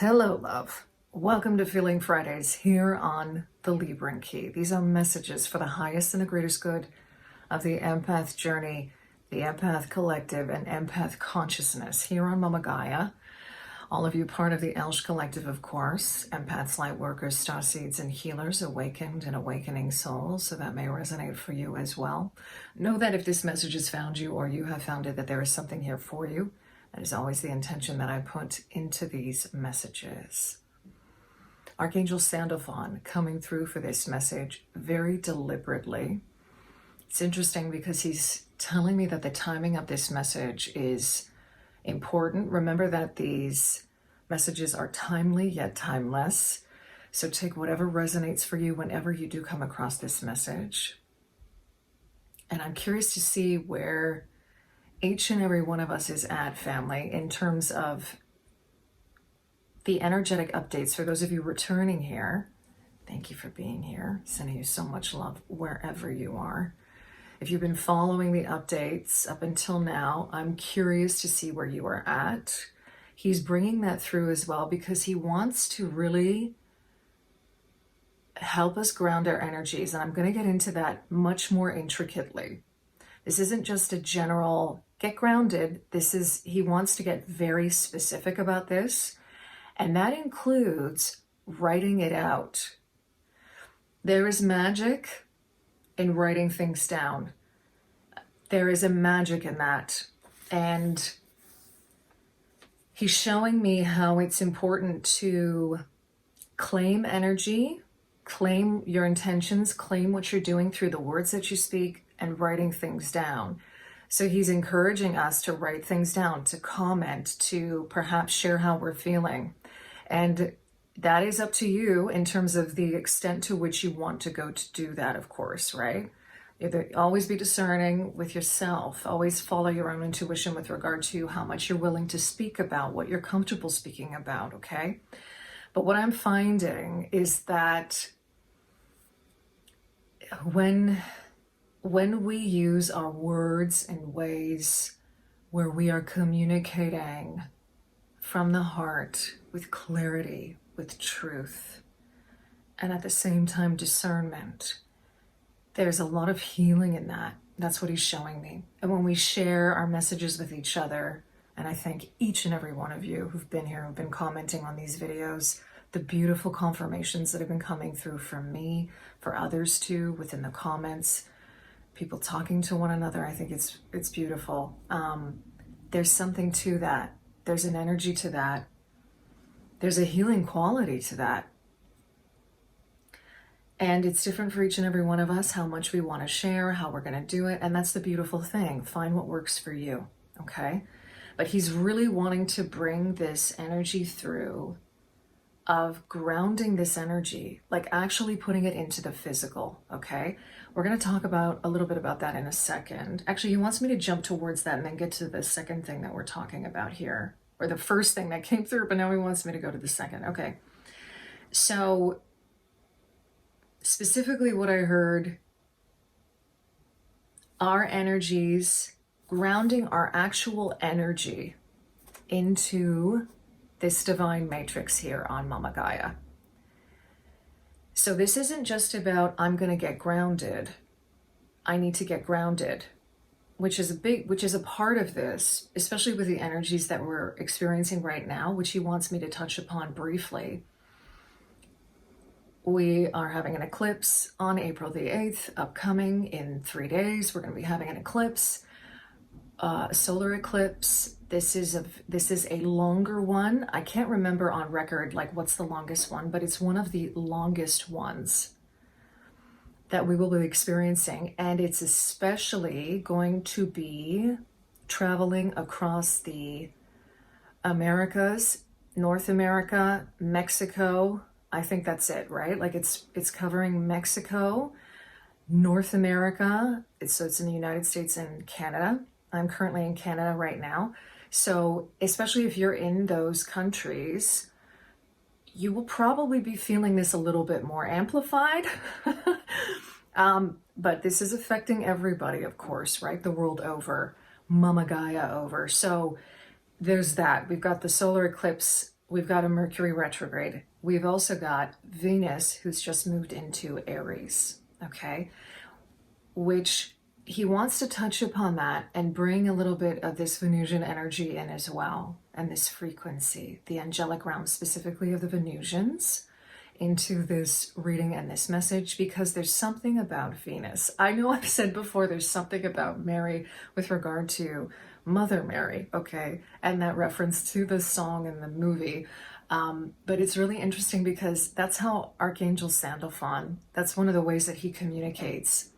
Hello, love. Welcome to Feeling Fridays here on the Libran Key. These are messages for the highest and the greatest good of the empath journey, the empath collective, and empath consciousness here on Mama Gaia. All of you part of the Elsh collective, of course, empaths, light workers, star seeds, and healers, awakened and awakening souls, so that may resonate for you as well. Know that if this message has found you or you have found it, that there is something here for you. That is always the intention that I put into these messages. Archangel Sandalphon coming through for this message very deliberately. It's interesting because he's telling me that the timing of this message is important. Remember that these messages are timely yet timeless. So take whatever resonates for you whenever you do come across this message. And I'm curious to see where each and every one of us is at, family, in terms of the energetic updates. For those of you returning here, thank you for being here. Sending you so much love wherever you are. If you've been following the updates up until now, I'm curious to see where you are at. He's bringing that through as well because he wants to really help us ground our energies. And I'm going to get into that much more intricately. This isn't just a general get grounded. He wants to get very specific about this. And that includes writing it out. There is magic in writing things down. There is a magic in that. And he's showing me how it's important to claim energy, claim your intentions, claim what you're doing through the words that you speak, and writing things down. So he's encouraging us to write things down, to comment, to perhaps share how we're feeling. And that is up to you in terms of the extent to which you want to go to do that, of course, right? Always be discerning with yourself. Always follow your own intuition with regard to how much you're willing to speak about, what you're comfortable speaking about, okay? But what I'm finding is that when we use our words in ways where we are communicating from the heart with clarity, with truth, and at the same time discernment, there's a lot of healing in that. That's what he's showing me. And when we share our messages with each other, and I thank each and every one of you who've been here, who've been commenting on these videos, the beautiful confirmations that have been coming through from me, for others too, within the comments, people talking to one another. I think it's beautiful. There's something to that. There's an energy to that. There's a healing quality to that. And it's different for each and every one of us, how much we want to share, how we're going to do it. And that's the beautiful thing. Find what works for you, okay? But he's really wanting to bring this energy through of grounding this energy, like actually putting it into the physical, okay? We're going to talk about a little bit about that in a second. Actually, he wants me to jump towards that and then get to the second thing that we're talking about here, or the first thing that came through, but now he wants me to go to the second. Okay. So specifically what I heard, our energies, grounding our actual energy into this divine matrix here on Mama Gaia. So this isn't just about, I'm going to get grounded. I need to get grounded, which is a part of this, especially with the energies that we're experiencing right now, which he wants me to touch upon briefly. We are having an eclipse on April the 8th, upcoming in 3 days. We're going to be having an eclipse, a solar eclipse. This is a longer one. I can't remember on record, like what's the longest one, but it's one of the longest ones that we will be experiencing. And it's especially going to be traveling across the Americas, North America, Mexico. I think that's it, right? Like it's covering Mexico, North America. So it's in the United States and Canada. I'm currently in Canada right now. So especially if you're in those countries, you will probably be feeling this a little bit more amplified. But this is affecting everybody, of course, right? The world over, Mama Gaia over. So there's that. We've got the solar eclipse we've got a Mercury retrograde. We've also got Venus, who's just moved into Aries, okay? Which he wants to touch upon that and bring a little bit of this Venusian energy in as well, and this frequency, the angelic realm, specifically of the Venusians, into this reading and this message, because there's something about Venus. I know I've said before there's something about Mary with regard to Mother Mary, okay, and that reference to the song and the movie. But it's really interesting because that's how Archangel Sandalphon, that's one of the ways that he communicates,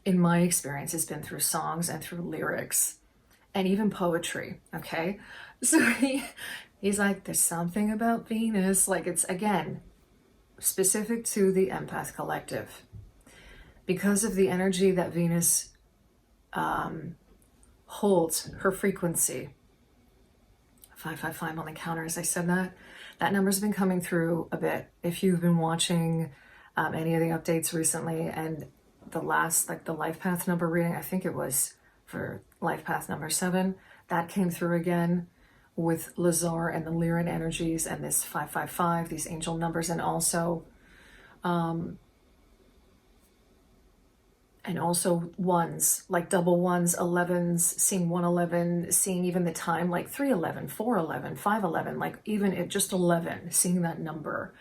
in my experience, has been through songs and through lyrics and even poetry, okay? So he's like, there's something about Venus, like it's, again, specific to the empath collective, because of the energy that Venus holds, her frequency. 555 on the counter, as I said that number's been coming through a bit. If you've been watching any of the updates recently, and the last, like the life path number reading, I think it was for life path number 7, that came through again with Lazar and the Lyran energies and this 555, these angel numbers, and also ones, like double ones, 11s, seeing 111, seeing even the time like 311, 411, 511, like even at just 11, seeing that number.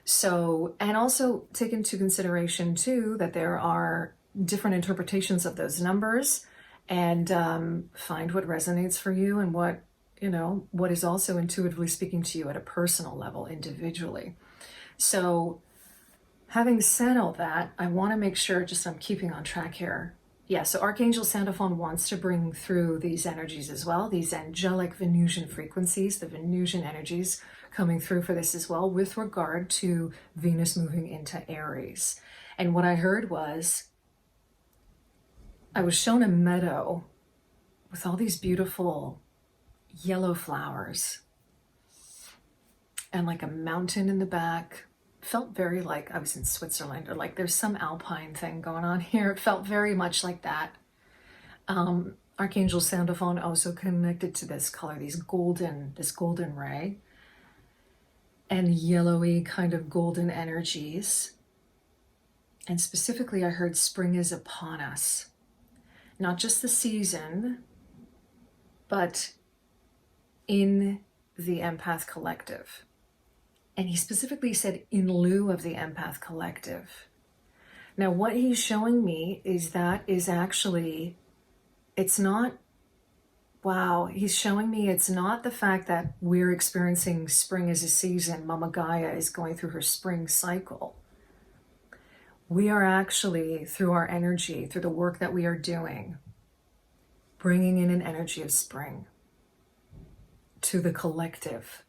So, and also take into consideration too that there are different interpretations of those numbers, and find what resonates for you and what, you know, what is also intuitively speaking to you at a personal level, individually. So having said all that, I want to make sure just I'm keeping on track here. Yeah, so Archangel Sandalphon wants to bring through these energies as well, these angelic Venusian frequencies, the Venusian energies coming through for this as well, with regard to Venus moving into Aries. And what I heard was, I was shown a meadow with all these beautiful yellow flowers and like a mountain in the back. Felt very like I was in Switzerland, or like there's some alpine thing going on here. It felt very much like that. Archangel Sandalphon also connected to this color, this golden ray, and yellowy kind of golden energies. And specifically, I heard spring is upon us. Not just the season, but in the empath collective. And he specifically said in lieu of the empath collective. Now, what he's showing me is that is actually, it's not, wow, he's showing me it's not the fact that we're experiencing spring as a season, Mama Gaia is going through her spring cycle. We are actually, through our energy, through the work that we are doing, bringing in an energy of spring to the collective.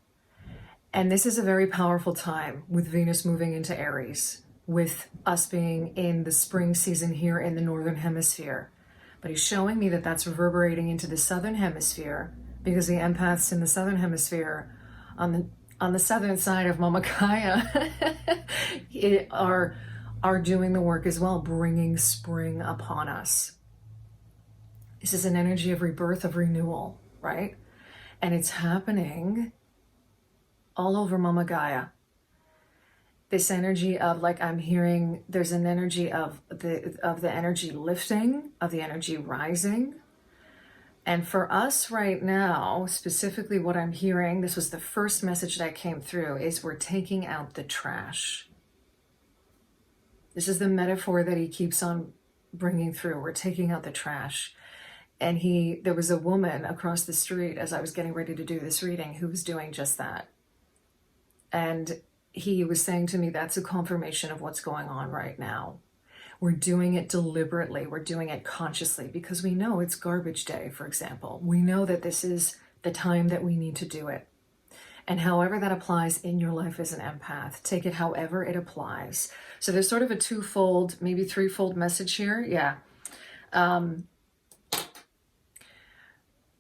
And this is a very powerful time with Venus moving into Aries, with us being in the spring season here in the Northern Hemisphere. But he's showing me that that's reverberating into the Southern Hemisphere, because the empaths in the Southern Hemisphere, on the southern side of Mama Gaia, are doing the work as well, bringing spring upon us. This is an energy of rebirth, of renewal, right? And it's happening all over Mama Gaia. This energy of, like, I'm hearing there's an energy of the energy lifting, of the energy rising. And for us right now, specifically what I'm hearing, this was the first message that came through, is we're taking out the trash. This is the metaphor that he keeps on bringing through. We're taking out the trash. And there was a woman across the street as I was getting ready to do this reading who was doing just that. And he was saying to me, that's a confirmation of what's going on right now. We're doing it deliberately. We're doing it consciously, because we know it's garbage day, for example. We know that this is the time that we need to do it. And however that applies in your life as an empath, take it however it applies. So there's sort of a twofold, maybe threefold message here. Yeah.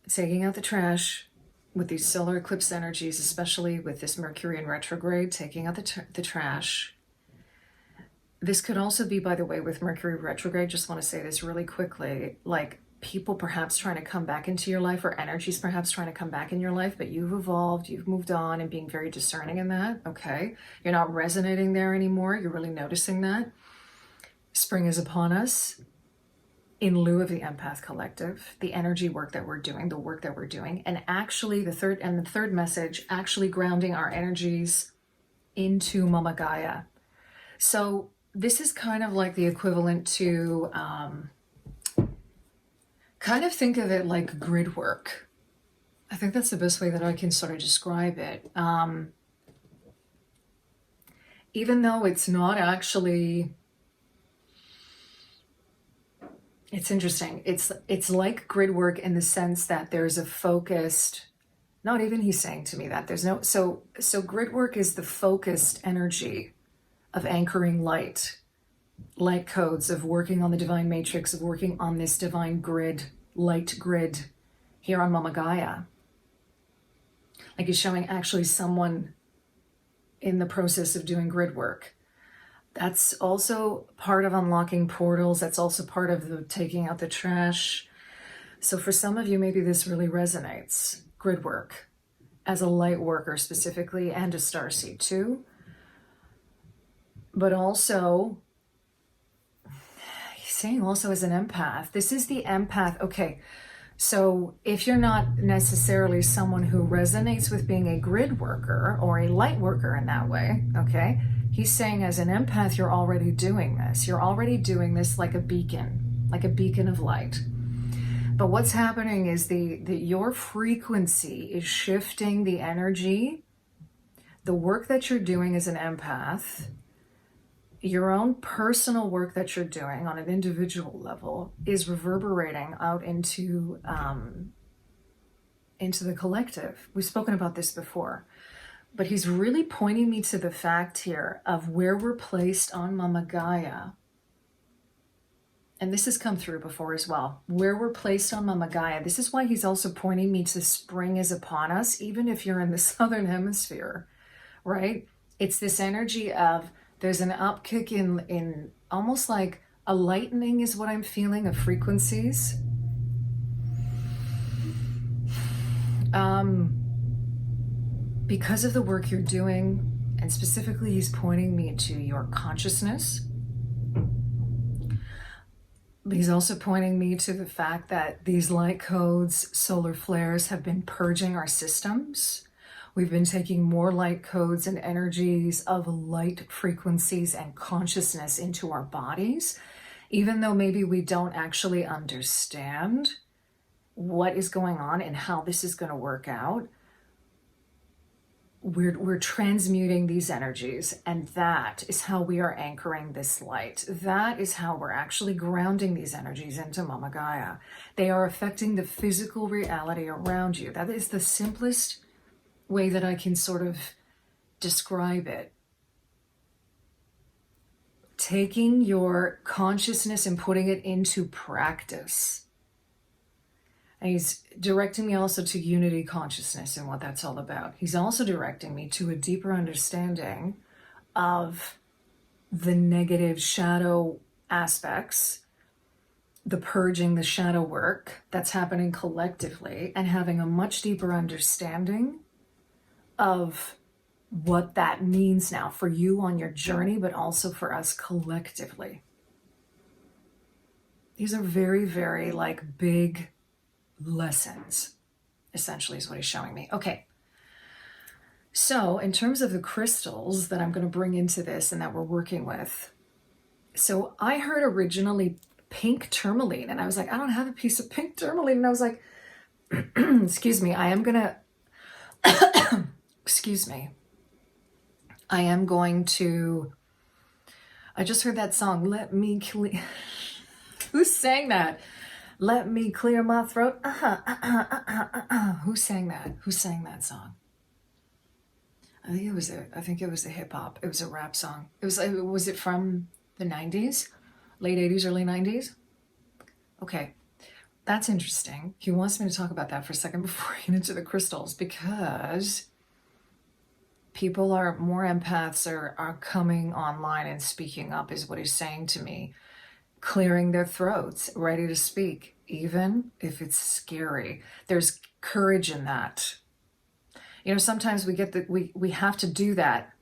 Taking out the trash with these solar eclipse energies, especially with this Mercury in retrograde, taking out the trash. This could also be, by the way, with Mercury retrograde, just want to say this really quickly, like people perhaps trying to come back into your life, or energies perhaps trying to come back in your life, but you've evolved, you've moved on, and being very discerning in that. Okay, you're not resonating there anymore. You're really noticing that. Spring is upon us. In lieu of the empath collective, the energy work that we're doing, the work that we're doing, and actually the third message, actually grounding our energies into Mama Gaia. So this is kind of like the equivalent to, kind of think of it like grid work. I think that's the best way that I can sort of describe it. Even though it's not actually, it's interesting. It's like grid work in the sense that there's a focused, not even he's saying to me that there's no, so grid work is the focused energy of anchoring light codes, of working on the divine matrix, of working on this divine grid, light grid here on Mama Gaia. Like he's showing actually someone in the process of doing grid work. That's also part of unlocking portals. That's also part of the taking out the trash. So for some of you, maybe this really resonates. Grid work as a light worker specifically, and a starseed too. But also, he's saying also as an empath. This is the empath. Okay, so if you're not necessarily someone who resonates with being a grid worker or a light worker in that way, okay, he's saying as an empath, you're already doing this. You're already doing this like a beacon of light. But what's happening is that your frequency is shifting the energy. The work that you're doing as an empath, your own personal work that you're doing on an individual level, is reverberating out into the collective. We've spoken about this before. But he's really pointing me to the fact here of where we're placed on Mama Gaia. And this has come through before as well. Where we're placed on Mama Gaia. This is why he's also pointing me to spring is upon us, even if you're in the southern hemisphere, right? It's this energy of there's an upkick in almost like a lightening is what I'm feeling, of frequencies. Because of the work you're doing, and specifically he's pointing me to your consciousness. But he's also pointing me to the fact that these light codes, solar flares, have been purging our systems. We've been taking more light codes and energies of light frequencies and consciousness into our bodies, even though maybe we don't actually understand what is going on and how this is going to work out. We're transmuting these energies, and that is how we are anchoring this light. That is how we're actually grounding these energies into Mama Gaia. They are affecting the physical reality around you. That is the simplest way that I can sort of describe it. Taking your consciousness and putting it into practice. And he's directing me also to unity consciousness and what that's all about. He's also directing me to a deeper understanding of the negative shadow aspects, the purging, the shadow work that's happening collectively, and having a much deeper understanding of what that means now for you on your journey, but also for us collectively. These are very, very like big lessons, essentially, is what he's showing me. Okay. So in terms of the crystals that I'm going to bring into this and that we're working with, so I heard originally pink tourmaline, and I was like, I don't have a piece of pink tourmaline. And I was like, excuse me, I am going to, excuse me, I am going to, I just heard that song, Let Me Clear, who sang that? Let me clear my throat. Who sang that? Who sang that song? I think it was a hip hop. It was a rap song. Was it from the 90s? Late 80s, early 90s? Okay. That's interesting. He wants me to talk about that for a second before I get into the crystals, because people are, more empaths are coming online and speaking up, is what he's saying to me. Clearing their throats, ready to speak. even if it's scary. There's courage in that. You know, sometimes we get that we have to do that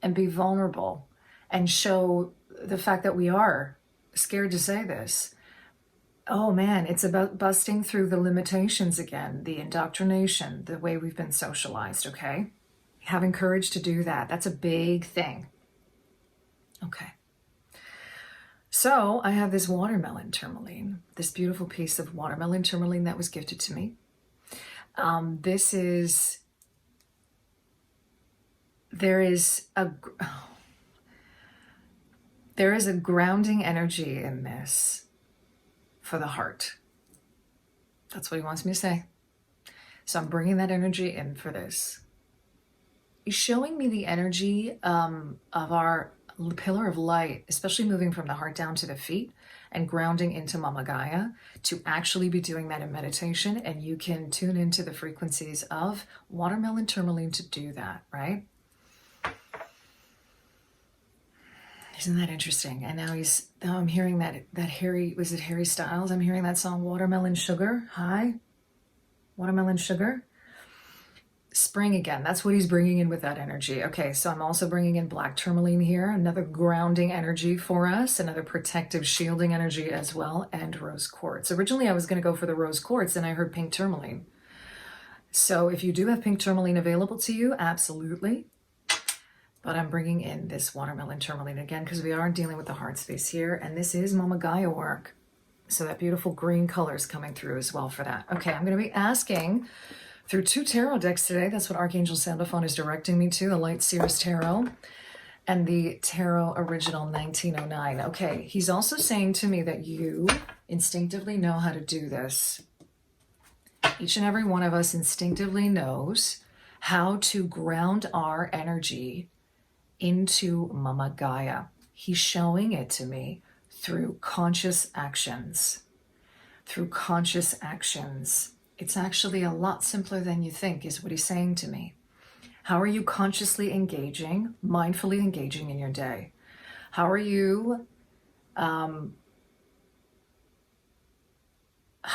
and be vulnerable and show the fact that we are scared to say this. Oh man, it's about busting through the limitations again, the indoctrination, the way we've been socialized, okay? Having courage to do that, that's a big thing. Okay. So I have this watermelon tourmaline, this beautiful piece of watermelon tourmaline that was gifted to me. There is a grounding energy in this for the heart. That's what he wants me to say. So I'm bringing that energy in for this. He's showing me the energy of our pillar of light, especially moving from the heart down to the feet and grounding into Mama Gaia, to actually be doing that in meditation. And you can tune into the frequencies of watermelon tourmaline to do that, right? Isn't that interesting? And now I'm hearing that Harry, was it Harry Styles? I'm hearing that song, Watermelon Sugar. Hi, Watermelon Sugar. Spring again. That's what he's bringing in with that energy. Okay, so I'm also bringing in black tourmaline here, another grounding energy for us, another protective shielding energy as well, and rose quartz. Originally, I was going to go for the rose quartz, and I heard pink tourmaline. So if you do have pink tourmaline available to you, absolutely. But I'm bringing in this watermelon tourmaline again because we are dealing with the heart space here, and this is Mama Gaia work. So that beautiful green color is coming through as well for that. Okay, I'm going to be asking through 2 tarot decks today. That's what Archangel Sandalphon is directing me to, the Light Seer's Tarot and the Tarot Original 1909. Okay, he's also saying to me that you instinctively know how to do this. Each and every one of us instinctively knows how to ground our energy into Mama Gaia. He's showing it to me through conscious actions. Through conscious actions. It's actually a lot simpler than you think, is what he's saying to me. How are you consciously engaging, mindfully engaging in your day? How are you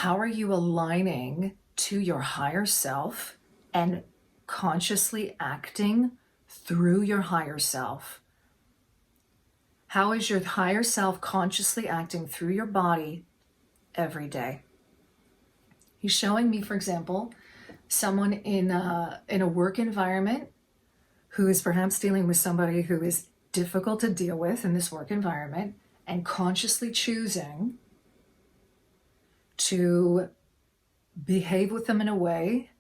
aligning to your higher self and consciously acting through your higher self? How is your higher self consciously acting through your body every day? He's showing me, for example, someone in a work environment who is perhaps dealing with somebody who is difficult to deal with in this work environment, and consciously choosing to behave with them in a way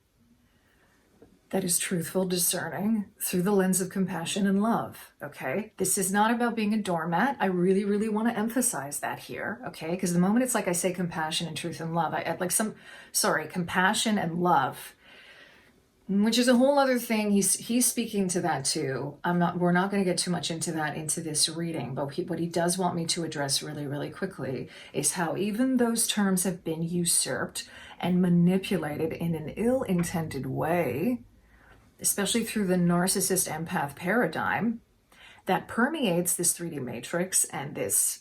that is truthful, discerning, through the lens of compassion and love, okay? This is not about being a doormat. I really, really want to emphasize that here, okay? Because the moment it's like I say compassion and truth and love, compassion and love, which is a whole other thing. He's speaking to that too. We're not going to get too much into that into this reading, but what he does want me to address really, really quickly is how even those terms have been usurped and manipulated in an ill-intended way, especially through the narcissist empath paradigm that permeates this 3D matrix and this,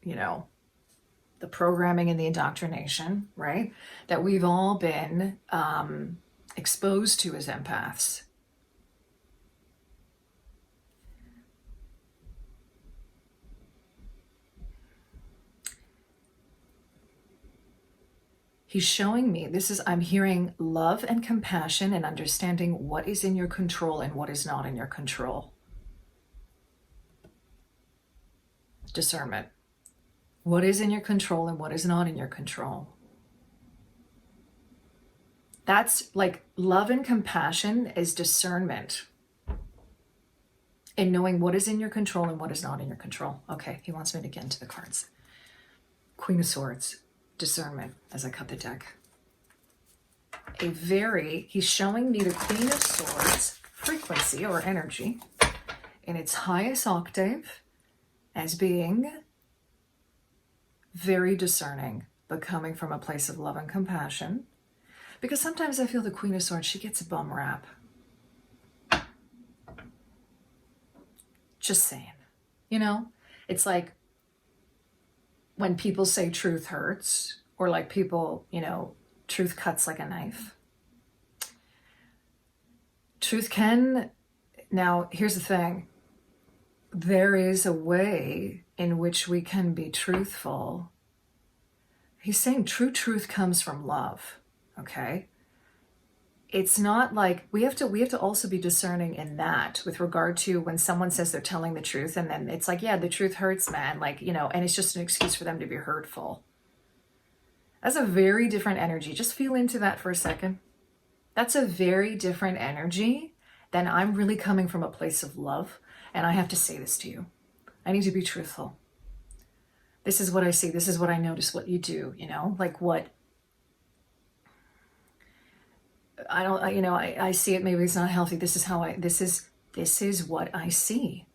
the programming and the indoctrination, right? That we've all been exposed to as empaths. He's showing me, I'm hearing love and compassion and understanding what is in your control and what is not in your control. Discernment. What is in your control and what is not in your control. That's like love and compassion is discernment in knowing what is in your control and what is not in your control. Okay, he wants me to get into the cards. Queen of Swords. Discernment as I cut the deck. He's showing me the Queen of Swords frequency or energy in its highest octave as being very discerning, but coming from a place of love and compassion. Because sometimes I feel the Queen of Swords, she gets a bum rap. Just saying. It's like, when people say truth hurts, or like people, you know, truth cuts like a knife. Truth can, now here's the thing, there is a way in which we can be truthful. He's saying true truth comes from love, okay? It's not like, we have to also be discerning in that with regard to when someone says they're telling the truth and then it's like, yeah, the truth hurts, man. Like, you know, and it's just an excuse for them to be hurtful. That's a very different energy. Just feel into that for a second. That's a very different energy than I'm really coming from a place of love. And I have to say this to you. I need to be truthful. This is what I see. This is what I notice, what you do, you know, like what I see it, maybe it's not healthy. This is what I see,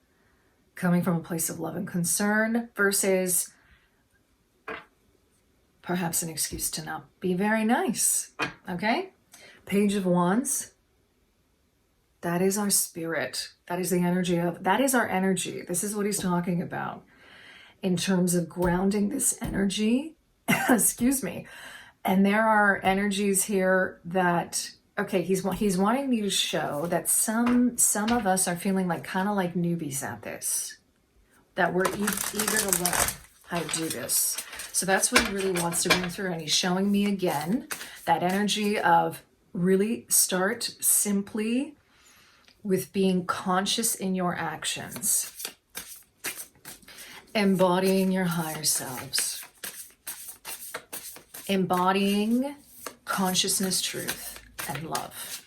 coming from a place of love and concern versus perhaps an excuse to not be very nice. Okay. Page of Wands. That is our spirit. That is the energy of, that is our energy. This is what he's talking about in terms of grounding this energy. Excuse me. And there are energies here that, okay, he's wanting me to show that some of us are feeling like kind of like newbies at this, that we're eager to learn how to do this. So that's what he really wants to bring through. And he's showing me again that energy of really start simply with being conscious in your actions, embodying your higher selves. Embodying consciousness, truth, and love.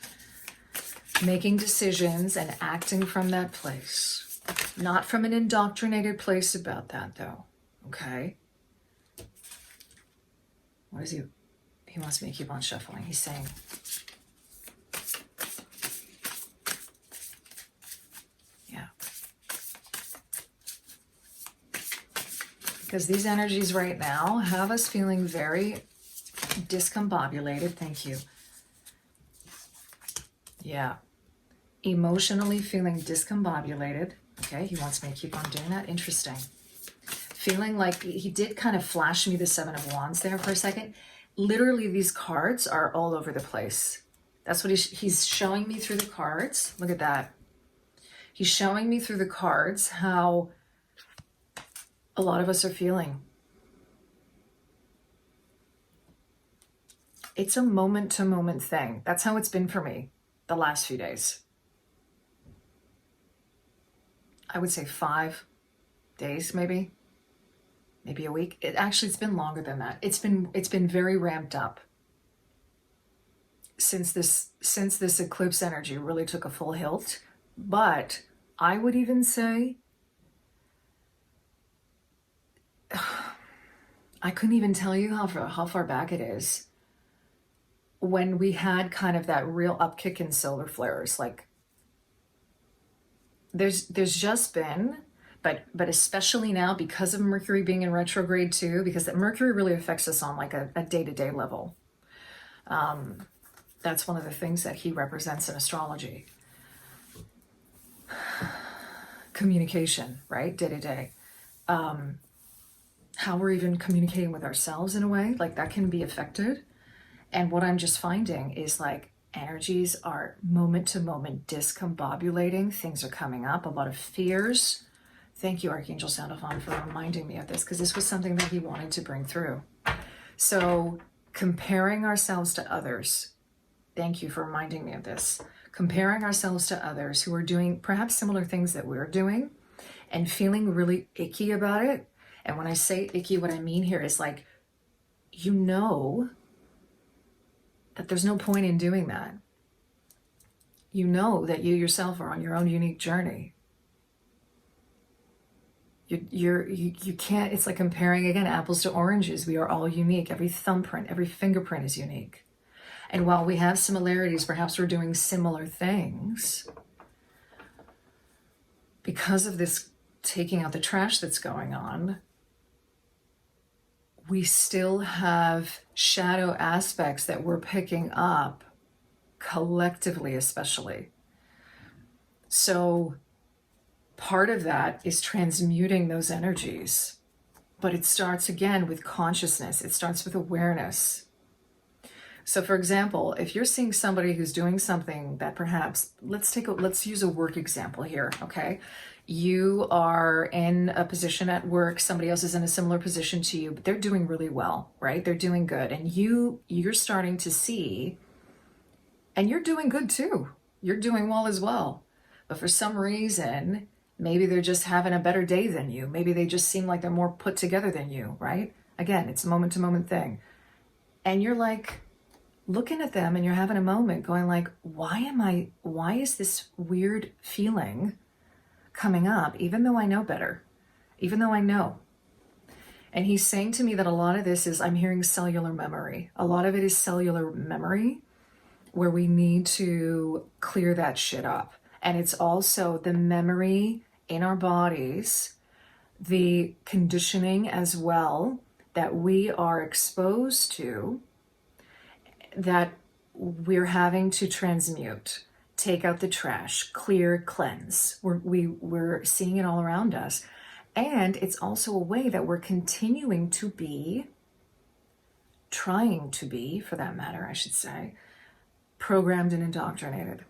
Making decisions and acting from that place. Not from an indoctrinated place about that, though. Okay? What is he? He wants me to keep on shuffling. He's saying, yeah. Because these energies right now have us feeling very discombobulated. Thank you. Yeah. Emotionally feeling discombobulated. Okay, he wants me to keep on doing that. Interesting. Feeling like he did kind of flash me the Seven of Wands there for a second. Literally, these cards are all over the place. That's what he's showing me through the cards. Look at that. He's showing me through the cards how a lot of us are feeling. It's a moment-to-moment thing. That's how it's been for me the last few days. I would say 5 days, maybe a week. It's been longer than that. It's been very ramped up since this eclipse energy really took a full hilt. But I would even say, I couldn't even tell you how far back it is when we had kind of that real upkick in solar flares. Like there's just been, but especially now because of Mercury being in retrograde too, because that Mercury really affects us on like a day-to-day level. That's one of the things that he represents in astrology. Communication, right? Day-to-day. How we're even communicating with ourselves in a way, like that can be affected. And what I'm just finding is like energies are moment to moment discombobulating. Things are coming up, a lot of fears. Thank you, Archangel Sandalphon, for reminding me of this, because this was something that he wanted to bring through. So comparing ourselves to others. Thank you for reminding me of this. Comparing ourselves to others who are doing perhaps similar things that we're doing and feeling really icky about it. And when I say icky, what I mean here is like, you know that there's no point in doing that. You know that you yourself are on your own unique journey. You can't, it's like comparing again apples to oranges. We are all unique. Every thumbprint, every fingerprint is unique. And while we have similarities, perhaps we're doing similar things. Because of this taking out the trash that's going on, we still have shadow aspects that we're picking up collectively, especially. So part of that is transmuting those energies. But it starts again with consciousness. It starts with awareness. So for example, if you're seeing somebody who's doing something that perhaps, let's use a work example here, okay? You are in a position at work, somebody else is in a similar position to you, but they're doing really well, right? They're doing good. And you're starting to see, and you're doing good too. You're doing well as well. But for some reason, maybe they're just having a better day than you. Maybe they just seem like they're more put together than you, right? Again, it's a moment to moment thing. And you're like, looking at them and you're having a moment going like, why is this weird feeling coming up, even though I know better, even though I know? And he's saying to me that a lot of this is, I'm hearing cellular memory. A lot of it is cellular memory where we need to clear that shit up. And it's also the memory in our bodies, the conditioning as well that we are exposed to, that we're having to transmute, take out the trash, clear, cleanse. We're seeing it all around us. And it's also a way that we're continuing to be, trying to be, for that matter, I should say, programmed and indoctrinated.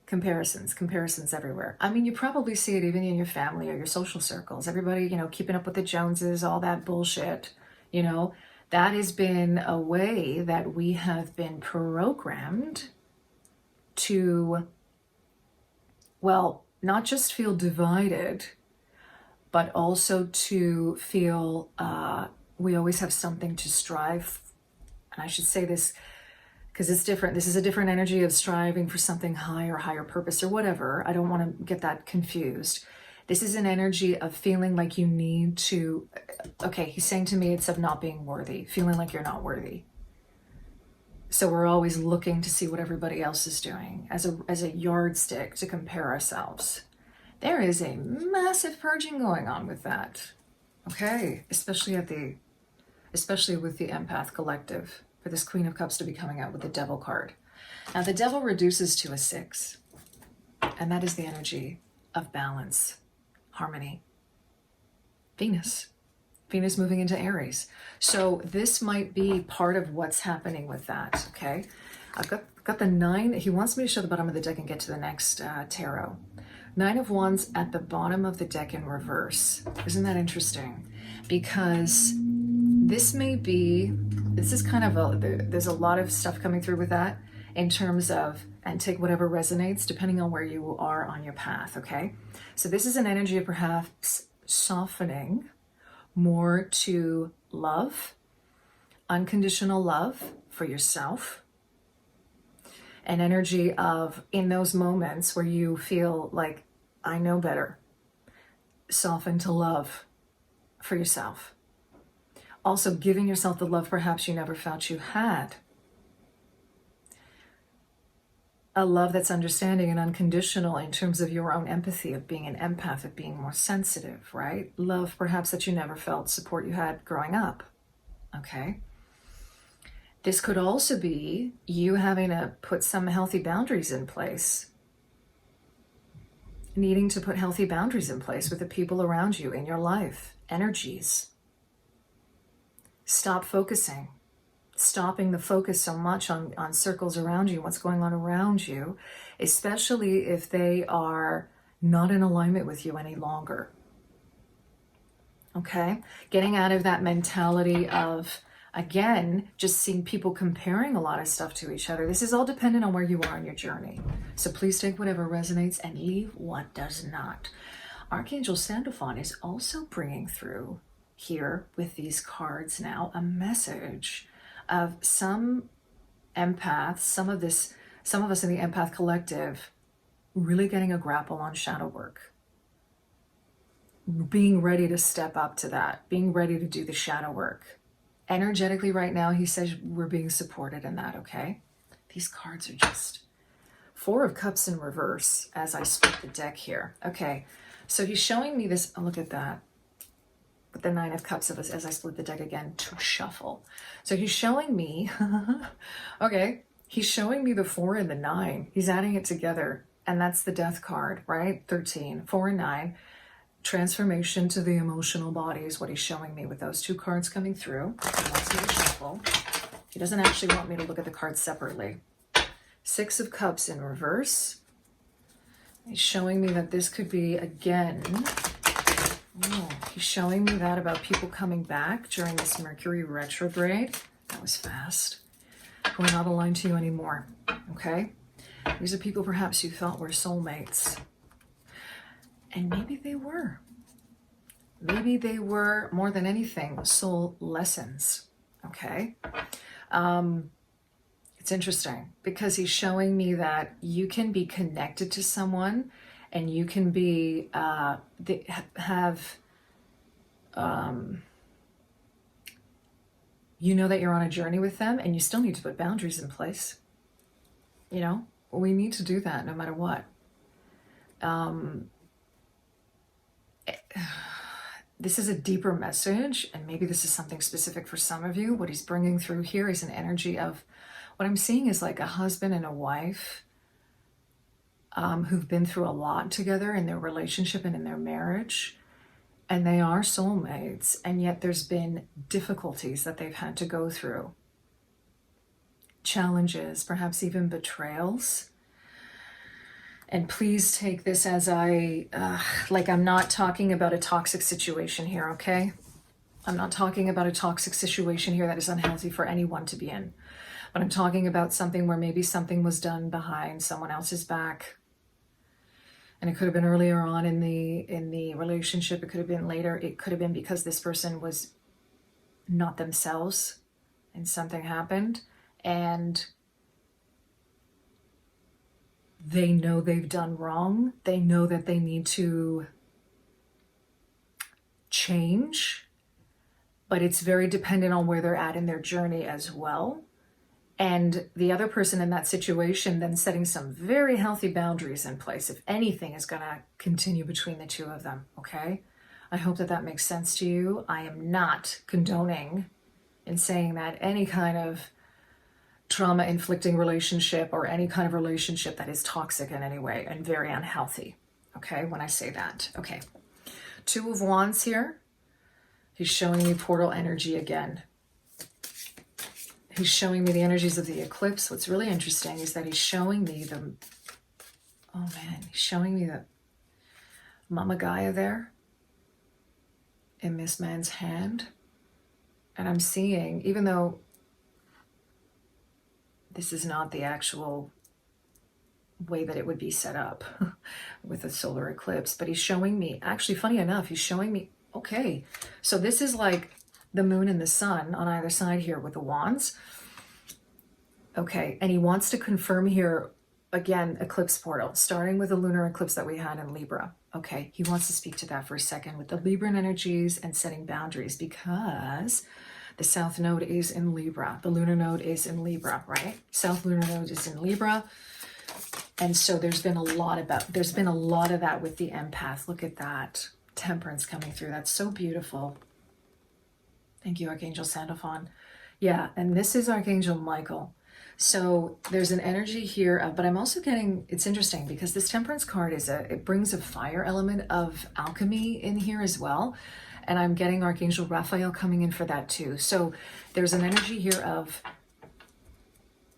Comparisons everywhere. I mean, you probably see it even in your family or your social circles. Everybody, keeping up with the Joneses, all that bullshit, that has been a way that we have been programmed to, well, not just feel divided, but also to feel we always have something to strive. And I should say this because it's different. This is a different energy of striving for something higher purpose or whatever. I don't want to get that confused. This is an energy of feeling like you need to, okay, he's saying to me it's of not being worthy, feeling like you're not worthy. So we're always looking to see what everybody else is doing as a yardstick to compare ourselves. There is a massive purging going on with that, okay? Especially with the Empath Collective, for this Queen of Cups to be coming out with the Devil card. Now the Devil reduces to a 6, and that is the energy of balance, harmony. Venus moving into Aries. So this might be part of what's happening with that, okay? I've got the 9. He wants me to show the bottom of the deck and get to the next tarot. 9 of Wands at the bottom of the deck in reverse. Isn't that interesting? Because this is kind of there's a lot of stuff coming through with that in terms of, and take whatever resonates depending on where you are on your path, okay? So this is an energy of perhaps softening more to love, unconditional love for yourself, an energy of, in those moments where you feel like, I know better, soften to love for yourself. Also giving yourself the love perhaps you never felt you had. A love that's understanding and unconditional in terms of your own empathy, of being an empath, of being more sensitive, right? Love perhaps that you never felt, support you had growing up, okay? This could also be you having to put some healthy boundaries in place. Needing to put healthy boundaries in place with the people around you in your life, energies. Stop focusing. Stopping the focus so much on circles around you, what's going on around you, especially if they are not in alignment with you any longer. Okay? Getting out of that mentality of, again, just seeing people comparing a lot of stuff to each other. This is all dependent on where you are on your journey. So please take whatever resonates and leave what does not. Archangel Sandalphon is also bringing through here with these cards now a message of some empaths, some of us in the Empath Collective really getting a grapple on shadow work. Being ready to step up to that, being ready to do the shadow work. Energetically right now, he says we're being supported in that, okay? These cards are just 4 of Cups in reverse as I split the deck here. Okay, so he's showing me this, oh, look at that. With the 9 of Cups of us as I split the deck again to shuffle. So he's showing me, okay, he's showing me the 4 and the 9. He's adding it together, and that's the Death card, right? 13, 4 and 9. Transformation to the emotional body is what he's showing me with those two cards coming through. He wants me to shuffle. He doesn't actually want me to look at the cards separately. Six of Cups in reverse. He's showing me that this could be, again, he's showing me that about people coming back during this Mercury retrograde. That was fast. Who are not aligned to you anymore, okay? These are people perhaps you thought were soulmates. And maybe they were. Maybe they were, more than anything, soul lessons, okay? It's interesting because he's showing me that you can be connected to someone and you can be, you know that you're on a journey with them and you still need to put boundaries in place. You know, we need to do that no matter what. This is a deeper message, and maybe this is something specific for some of you. What he's bringing through here is an energy of, what I'm seeing is like a husband and a wife who've been through a lot together in their relationship and in their marriage, and they are soulmates, and yet there's been difficulties that they've had to go through. Challenges, perhaps even betrayals. And please take this as I'm not talking about a toxic situation here, okay? I'm not talking about a toxic situation here that is unhealthy for anyone to be in. But I'm talking about something where maybe something was done behind someone else's back. And it could have been earlier on in the relationship. It could have been later. It could have been because this person was not themselves and something happened. And they know they've done wrong. They know that they need to change, but it's very dependent on where they're at in their journey as well. And the other person in that situation then setting some very healthy boundaries in place, if anything is going to continue between the two of them, okay? I hope that that makes sense to you. I am not condoning in saying that any kind of trauma-inflicting relationship or any kind of relationship that is toxic in any way and very unhealthy, okay, when I say that. Okay, Two of Wands here. He's showing me portal energy again. He's showing me the energies of the eclipse. What's really interesting is that he's showing me he's showing me the Mama Gaia there in this man's hand. And I'm seeing, even though this is not the actual way that it would be set up with a solar eclipse, but he's showing me, actually, funny enough, he's showing me, okay, so this is like the moon and the sun on either side here with the wands. Okay, and he wants to confirm here, again, eclipse portal, starting with the lunar eclipse that we had in Libra. Okay, he wants to speak to that for a second with the Libran energies and setting boundaries, because the South Node is in Libra. The lunar node is in Libra, right? South lunar node is in Libra. And so there's been a lot of that with the empath. Look at that. Temperance coming through. That's so beautiful. Thank you, Archangel Sandalphon. Yeah, and this is Archangel Michael. So there's an energy here of, but I'm also getting, it's interesting because this Temperance card it brings a fire element of alchemy in here as well. And I'm getting Archangel Raphael coming in for that too. So there's an energy here of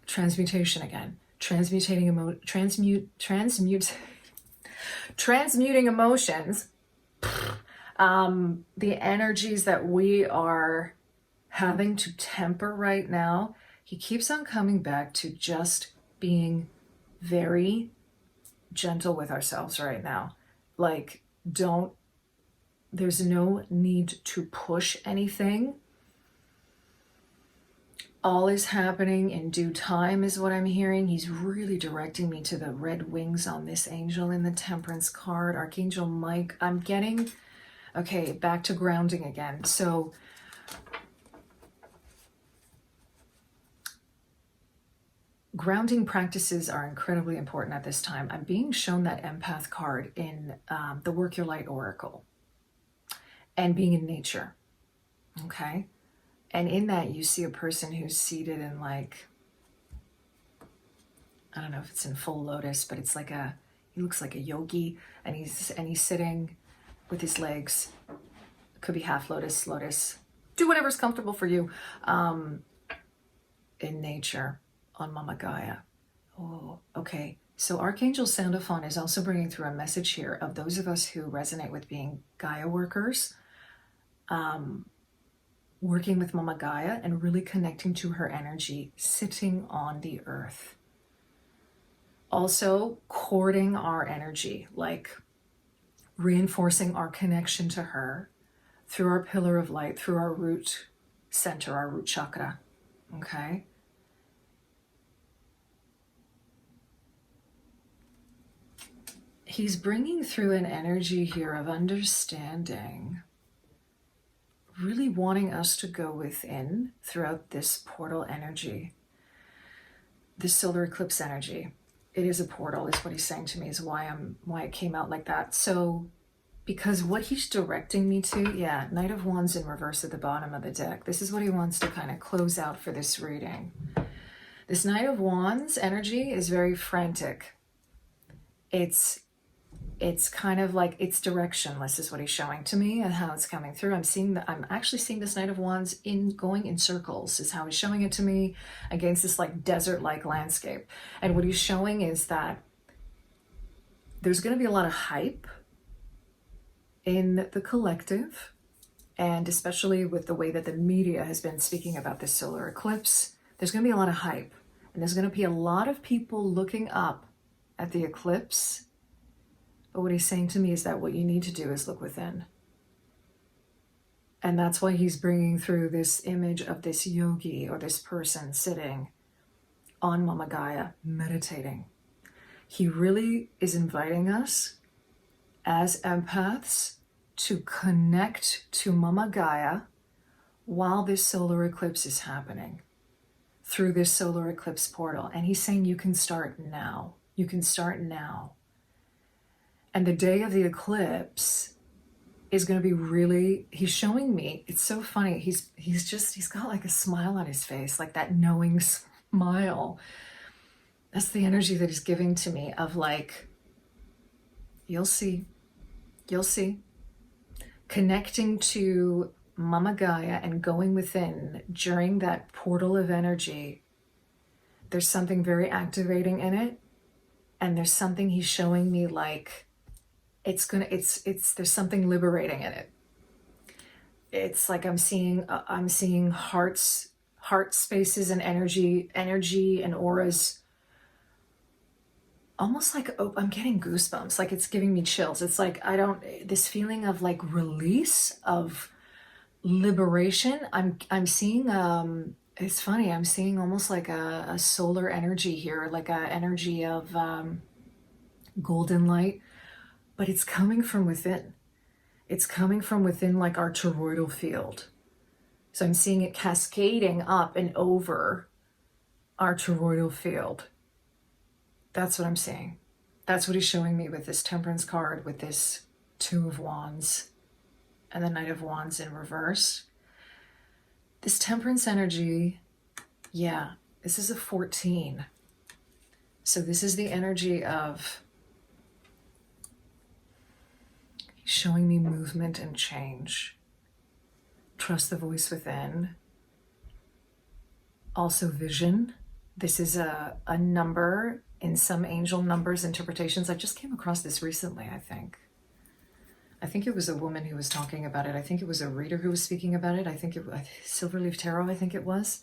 transmutation again. Transmuting emotions. The energies that we are having to temper right now. He keeps on coming back to just being very gentle with ourselves right now. Like, there's no need to push anything. All is happening in due time is what I'm hearing. He's really directing me to the red wings on this angel in the Temperance card. Archangel Mike, I'm getting, okay, back to grounding again. So grounding practices are incredibly important at this time. I'm being shown that empath card in the Work Your Light Oracle and being in nature, okay? And in that, you see a person who's seated in like, I don't know if it's in full lotus, but it's like he looks like a yogi, and he's sitting with his legs. Could be half lotus, lotus. Do whatever's comfortable for you. In nature on Mama Gaia. Oh, okay. So Archangel Sandalphon is also bringing through a message here of those of us who resonate with being Gaia workers, working with Mama Gaia and really connecting to her energy, sitting on the earth. Also courting our energy, like reinforcing our connection to her through our pillar of light, through our root center, our root chakra. Okay. He's bringing through an energy here of understanding, really wanting us to go within throughout this portal energy, this solar eclipse energy. It is a portal, is what he's saying to me, is why it came out like that. So, because what he's directing me to, yeah, Knight of Wands in reverse at the bottom of the deck. This is what he wants to kind of close out for this reading. This Knight of Wands energy is very frantic. It's kind of like it's directionless is what he's showing to me and how it's coming through. I'm actually seeing this Knight of Wands going in circles is how he's showing it to me against this like desert-like landscape. And what he's showing is that there's going to be a lot of hype in the collective, and especially with the way that the media has been speaking about this solar eclipse, there's going to be a lot of hype, and there's going to be a lot of people looking up at the eclipse. But what he's saying to me is that what you need to do is look within. And that's why he's bringing through this image of this yogi or this person sitting on Mama Gaia, meditating. He really is inviting us as empaths to connect to Mama Gaia while this solar eclipse is happening through this solar eclipse portal. And he's saying you can start now. You can start now. And the day of the eclipse is going to be really, he's showing me, it's so funny. He's got like a smile on his face, like that knowing smile. That's the energy that he's giving to me of like, you'll see. Connecting to Mama Gaia and going within during that portal of energy, there's something very activating in it. And there's something he's showing me like, there's something liberating in it. It's like I'm seeing heart spaces and energy and auras. Almost like, oh, I'm getting goosebumps, like it's giving me chills. It's like, this feeling of like release, of liberation. I'm seeing, it's funny, I'm seeing almost like a solar energy here, like a energy of golden light, but it's coming from within. It's coming from within like our toroidal field. So I'm seeing it cascading up and over our toroidal field. That's what I'm seeing. That's what he's showing me with this Temperance card, with this Two of Wands and the Knight of Wands in reverse. This Temperance energy, yeah, this is a 14. So this is the energy of, he's showing me movement and change. Trust the voice within. Also vision. This is a number in some angel numbers interpretations. I just came across this recently, I think. I think it was a woman who was talking about it. I think it was a reader who was speaking about it. I think it was Silverleaf Tarot, I think it was.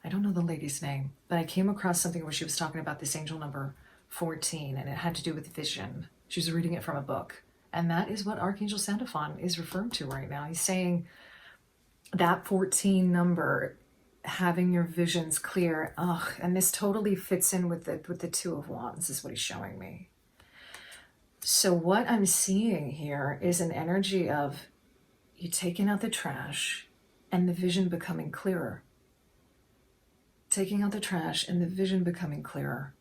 I don't know the lady's name, but I came across something where she was talking about this angel number 14, and it had to do with vision. She was reading it from a book. And that is what Archangel Sandalphon is referring to right now. He's saying that 14 number, having your visions clear. And this totally fits in with the Two of Wands is what he's showing me. So what I'm seeing here is an energy of you taking out the trash and the vision becoming clearer. Taking out the trash and the vision becoming clearer.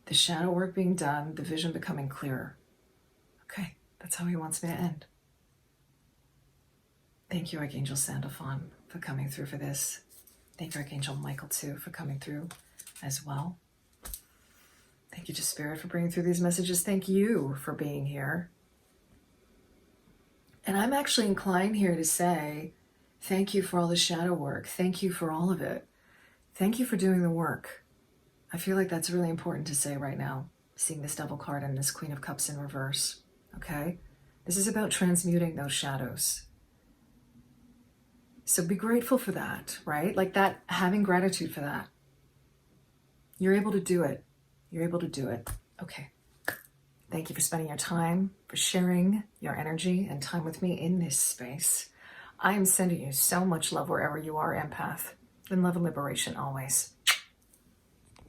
The shadow work being done, the vision becoming clearer. Okay, that's how he wants me to end. Thank you, Archangel Sandalphon, for coming through for this. Thank you, Archangel Michael, too, for coming through as well. Thank you to Spirit for bringing through these messages. Thank you for being here. And I'm actually inclined here to say, thank you for all the shadow work. Thank you for all of it. Thank you for doing the work. I feel like that's really important to say right now, seeing this Devil card and this Queen of Cups in reverse. Okay? This is about transmuting those shadows. So be grateful for that, right? Like that, having gratitude for that. You're able to do it. You're able to do it. Okay. Thank you for spending your time, for sharing your energy and time with me in this space. I am sending you so much love wherever you are, empath. And love and liberation always.